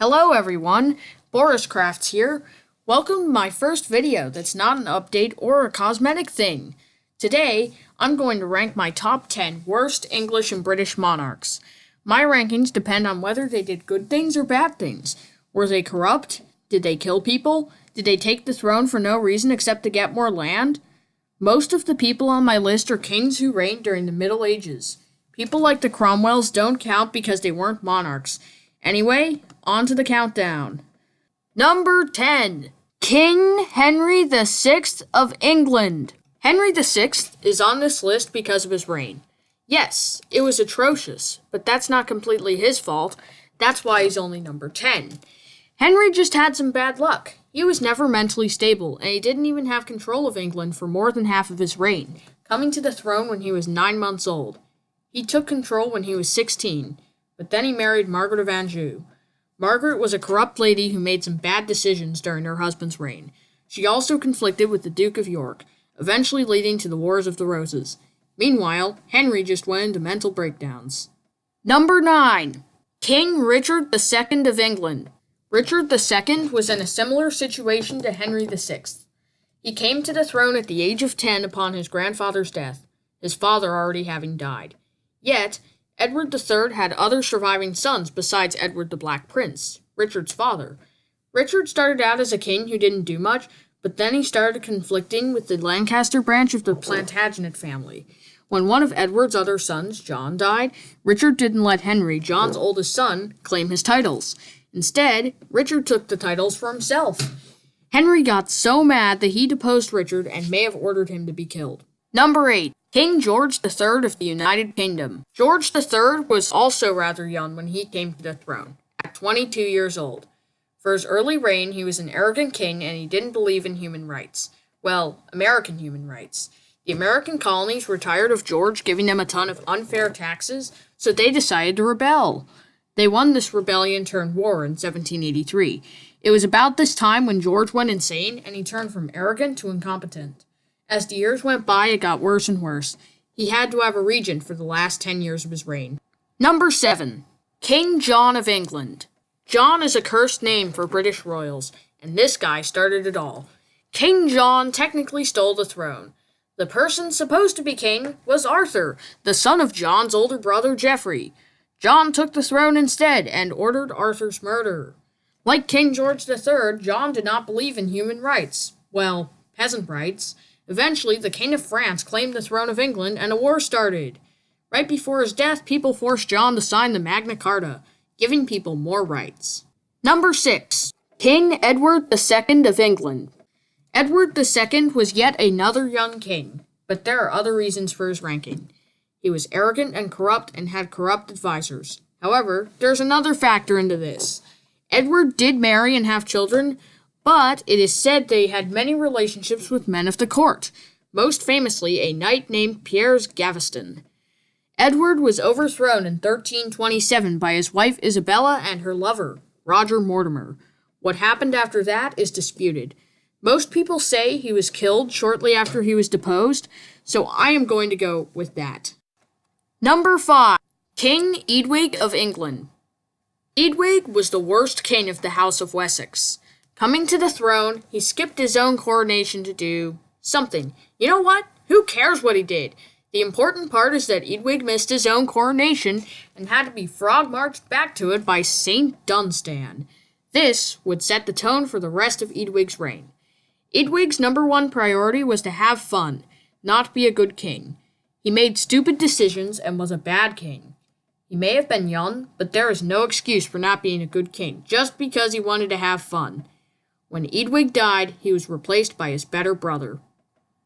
Hello everyone, Boris Crafts here. Welcome to my first video that's not an update or a cosmetic thing. Today, I'm going to rank my top 10 worst English and British monarchs. My rankings depend on whether they did good things or bad things. Were they corrupt? Did they kill people? Did they take the throne for no reason except to get more land? Most of the people on my list are kings who reigned during the Middle Ages. People like the Cromwells don't count because they weren't monarchs. Anyway, on to the countdown. Number 10. King Henry VI of England. Henry VI is on this list because of his reign. Yes, it was atrocious, but that's not completely his fault. That's why he's only number 10. Henry just had some bad luck. He was never mentally stable, and he didn't even have control of England for more than half of his reign, coming to the throne when he was 9 months old. He took control when he was 16, but then he married Margaret of Anjou. Margaret was a corrupt lady who made some bad decisions during her husband's reign. She also conflicted with the Duke of York, eventually leading to the Wars of the Roses. Meanwhile, Henry just went into mental breakdowns. Number 9. King Richard II of England. Richard II was in a similar situation to Henry VI. He came to the throne at the age of 10 upon his grandfather's death, his father already having died. Yet, Edward III had other surviving sons besides Edward the Black Prince, Richard's father. Richard started out as a king who didn't do much, but then he started conflicting with the Lancaster branch of the Plantagenet family. When one of Edward's other sons, John, died, Richard didn't let Henry, John's oldest son, claim his titles. Instead, Richard took the titles for himself. Henry got so mad that he deposed Richard and may have ordered him to be killed. Number 8. King George III of the United Kingdom. George III was also rather young when he came to the throne, at 22 years old. For his early reign, he was an arrogant king and he didn't believe in human rights. Well, American human rights. The American colonies were tired of George giving them a ton of unfair taxes, so they decided to rebel. They won this rebellion-turned-war in 1783. It was about this time when George went insane and he turned from arrogant to incompetent. As the years went by, it got worse and worse. He had to have a regent for the last 10 years of his reign. Number 7. King John of England. John is a cursed name for British royals, and this guy started it all. King John technically stole the throne. The person supposed to be king was Arthur, the son of John's older brother Geoffrey. John took the throne instead and ordered Arthur's murder. Like King George III, John did not believe in human rights. Well, peasant rights. Eventually, the King of France claimed the throne of England and a war started. Right before his death, people forced John to sign the Magna Carta, giving people more rights. Number 6. King Edward II of England. Edward II was yet another young king, but there are other reasons for his ranking. He was arrogant and corrupt and had corrupt advisors. However, there's another factor into this. Edward did marry and have children, but it is said they had many relationships with men of the court, most famously a knight named Piers Gaveston. Edward was overthrown in 1327 by his wife Isabella and her lover, Roger Mortimer. What happened after that is disputed. Most people say he was killed shortly after he was deposed, so I am going to go with that. Number 5. King Eadwig of England. Eadwig was the worst king of the House of Wessex. Coming to the throne, he skipped his own coronation to do something. You know what? Who cares what he did? The important part is that Eadwig missed his own coronation and had to be frog-marched back to it by Saint Dunstan. This would set the tone for the rest of Eadwig's reign. Eadwig's number 1 priority was to have fun, not be a good king. He made stupid decisions and was a bad king. He may have been young, but there is no excuse for not being a good king, just because he wanted to have fun. When Eadwig died, he was replaced by his better brother.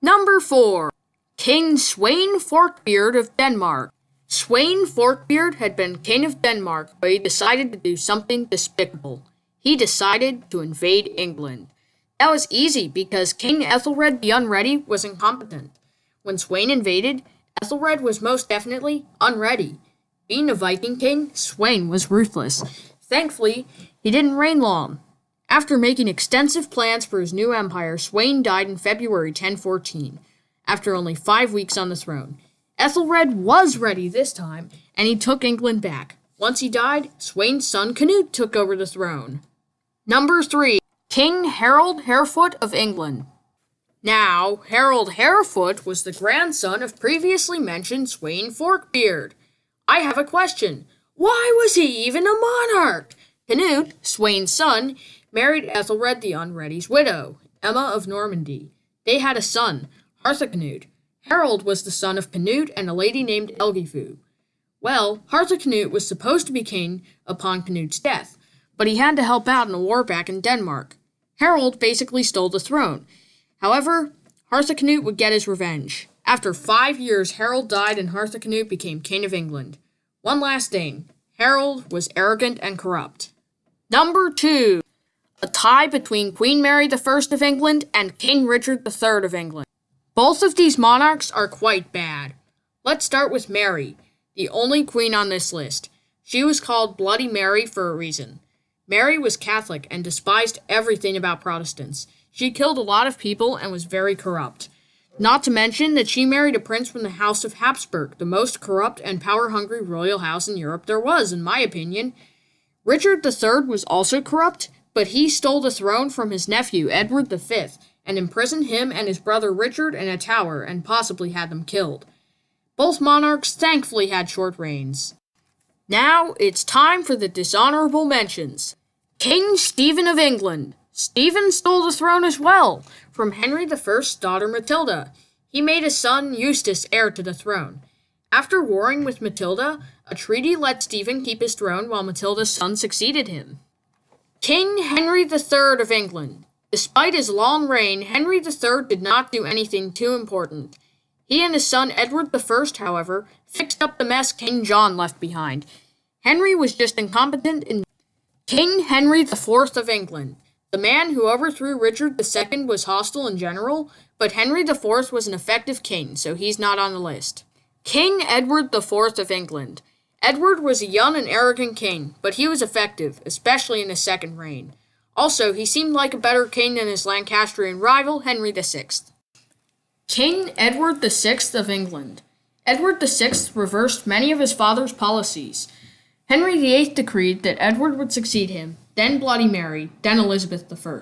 Number 4. King Sweyn Forkbeard of Denmark. Sweyn Forkbeard had been king of Denmark, but he decided to do something despicable. He decided to invade England. That was easy because King Ethelred the Unready was incompetent. When Sweyn invaded, Ethelred was most definitely unready. Being a Viking king, Sweyn was ruthless. Thankfully, he didn't reign long. After making extensive plans for his new empire, Sweyn died in February 1014, after only 5 weeks on the throne. Ethelred was ready this time, and he took England back. Once he died, Sweyn's son Canute took over the throne. Number 3. King Harold Harefoot of England. Now, Harold Harefoot was the grandson of previously mentioned Sweyn Forkbeard. I have a question. Why was he even a monarch? Canute, Sweyn's son, married Ethelred the Unready's widow, Emma of Normandy. They had a son, Harthacnut. Harold was the son of Canute and a lady named Elgifu. Well, Harthacnut was supposed to be king upon Canute's death, but he had to help out in a war back in Denmark. Harold basically stole the throne. However, Harthacnut would get his revenge. After 5 years, Harold died and Harthacnut became king of England. One last thing, Harold was arrogant and corrupt. Number 2. A tie between Queen Mary I of England and King Richard III of England. Both of these monarchs are quite bad. Let's start with Mary, the only queen on this list. She was called Bloody Mary for a reason. Mary was Catholic and despised everything about Protestants. She killed a lot of people and was very corrupt. Not to mention that she married a prince from the House of Habsburg, the most corrupt and power-hungry royal house in Europe there was, in my opinion. Richard III was also corrupt, but he stole the throne from his nephew, Edward V, and imprisoned him and his brother Richard in a tower and possibly had them killed. Both monarchs thankfully had short reigns. Now it's time for the dishonorable mentions. King Stephen of England. Stephen stole the throne as well, from Henry I's daughter Matilda. He made his son Eustace heir to the throne. After warring with Matilda, a treaty let Stephen keep his throne while Matilda's son succeeded him. King Henry III of England. Despite his long reign, Henry III did not do anything too important. He and his son Edward I, however, fixed up the mess King John left behind. Henry was just incompetent in King Henry IV of England. The man who overthrew Richard II was hostile in general, but Henry IV was an effective king, so he's not on the list. King Edward IV of England. Edward was a young and arrogant king, but he was effective, especially in his second reign. Also, he seemed like a better king than his Lancastrian rival, Henry VI. King Edward VI of England. Edward VI reversed many of his father's policies. Henry VIII decreed that Edward would succeed him, then Bloody Mary, then Elizabeth I.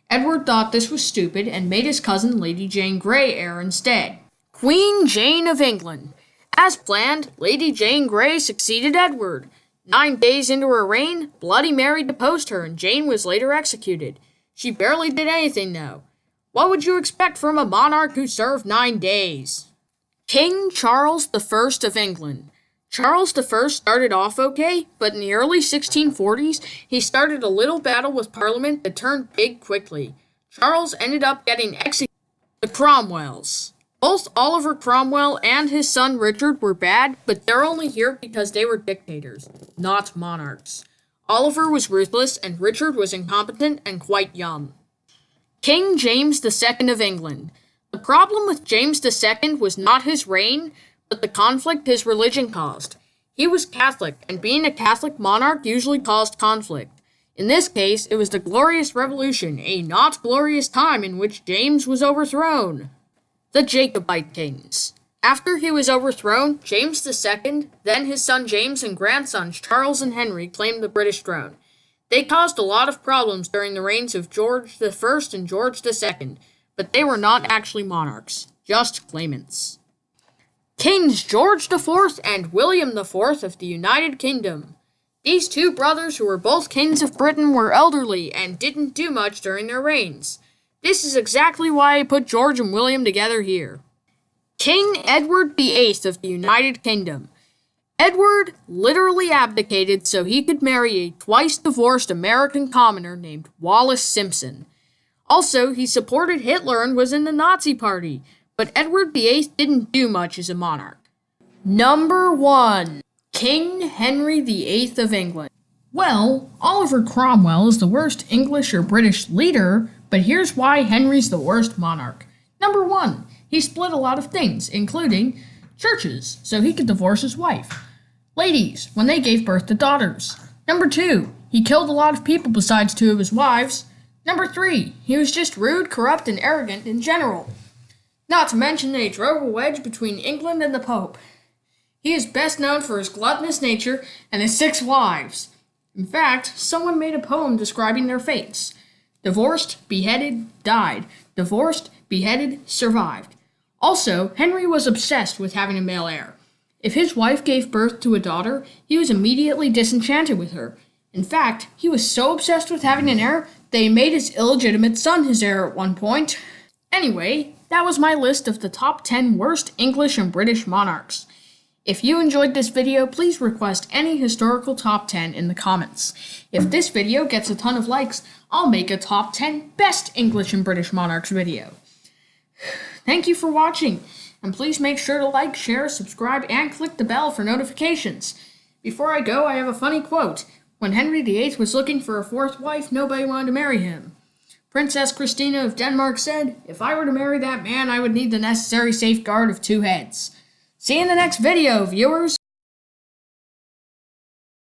Edward thought this was stupid and made his cousin Lady Jane Grey heir instead. Queen Jane of England. As planned, Lady Jane Grey succeeded Edward. 9 days into her reign, Bloody Mary deposed her and Jane was later executed. She barely did anything, though. What would you expect from a monarch who served 9 days? King Charles I of England. Charles I started off okay, but in the early 1640s, he started a little battle with Parliament that turned big quickly. Charles ended up getting executed. The Cromwells. Both Oliver Cromwell and his son Richard were bad, but they're only here because they were dictators, not monarchs. Oliver was ruthless, and Richard was incompetent and quite young. King James II of England. The problem with James II was not his reign, but the conflict his religion caused. He was Catholic, and being a Catholic monarch usually caused conflict. In this case, it was the Glorious Revolution, a not glorious time in which James was overthrown. The Jacobite Kings. After he was overthrown, James II, then his son James and grandsons Charles and Henry claimed the British throne. They caused a lot of problems during the reigns of George I and George II, but they were not actually monarchs, just claimants. Kings George IV and William IV of the United Kingdom. These two brothers who were both kings of Britain were elderly and didn't do much during their reigns. This is exactly why I put George and William together here. King Edward VIII of the United Kingdom. Edward literally abdicated so he could marry a twice-divorced American commoner named Wallace Simpson. Also, he supported Hitler and was in the Nazi Party, but Edward VIII didn't do much as a monarch. Number 1. King Henry VIII of England. Well, Oliver Cromwell is the worst English or British leader, but here's why Henry's the worst monarch. Number 1. He split a lot of things, including churches, so he could divorce his wife. Ladies, when they gave birth to daughters. Number 2. He killed a lot of people besides 2 of his wives. Number 3. He was just rude, corrupt, and arrogant in general. Not to mention that he drove a wedge between England and the Pope. He is best known for his gluttonous nature and his 6 wives. In fact, someone made a poem describing their fates. Divorced, beheaded, died. Divorced, beheaded, survived. Also, Henry was obsessed with having a male heir. If his wife gave birth to a daughter, he was immediately disenchanted with her. In fact, he was so obsessed with having an heir that he made his illegitimate son his heir at one point. Anyway, that was my list of the top 10 worst English and British monarchs. If you enjoyed this video, please request any historical top 10 in the comments. If this video gets a ton of likes, I'll make a top 10 best English and British monarchs video. Thank you for watching, and please make sure to like, share, subscribe, and click the bell for notifications. Before I go, I have a funny quote. When Henry VIII was looking for a 4th wife, nobody wanted to marry him. Princess Christina of Denmark said, "If I were to marry that man, I would need the necessary safeguard of 2 heads." See you in the next video, viewers!